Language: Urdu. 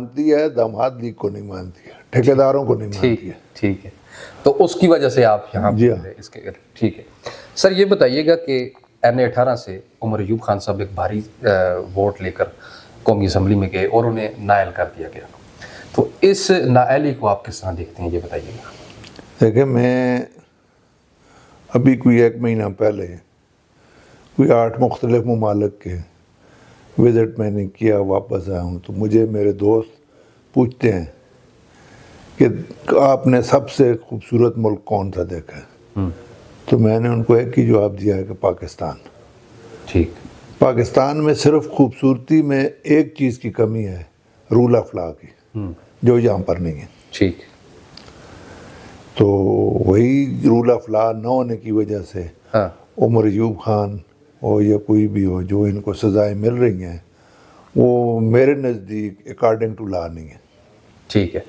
مانتی ہے، داماد لیگ کو نہیں مانتی ہے، ٹھیکیداروں کو نہیں مانتی ہے۔ ٹھیک ہے، تو اس کی وجہ سے آپ یہاں جی پہ اس کے ٹھیک ہے سر، یہ بتائیے گا کہ این18 سے عمر ایوب خان صاحب ایک بھاری ووٹ لے کر قومی اسمبلی میں گئے اور انہیں نائل کر دیا گیا، تو اس نااہلی کو آپ کس طرح دیکھتے ہیں، یہ بتائیے گا۔ دیکھیں، میں ابھی کوئی 1 مہینہ پہلے کوئی 8 مختلف ممالک کے وزٹ میں نے کیا، واپس آیا ہوں، تو مجھے میرے دوست پوچھتے ہیں کہ آپ نے سب سے خوبصورت ملک کون سا دیکھا ہے؟ تو میں نے ان کو ایک ہی جواب دیا ہے کہ پاکستان۔ ٹھیک، پاکستان میں صرف خوبصورتی میں ایک چیز کی کمی ہے، رول آف لا کی، جو یہاں پر نہیں ہے۔ ٹھیک، تو وہی رول آف لا نہ ہونے کی وجہ سے ہاں، عمر ایوب خان ہو یا کوئی بھی ہو، جو ان کو سزائیں مل رہی ہیں، وہ میرے نزدیک اکارڈنگ ٹو لا نہیں ہے۔ ٹھیک ہے۔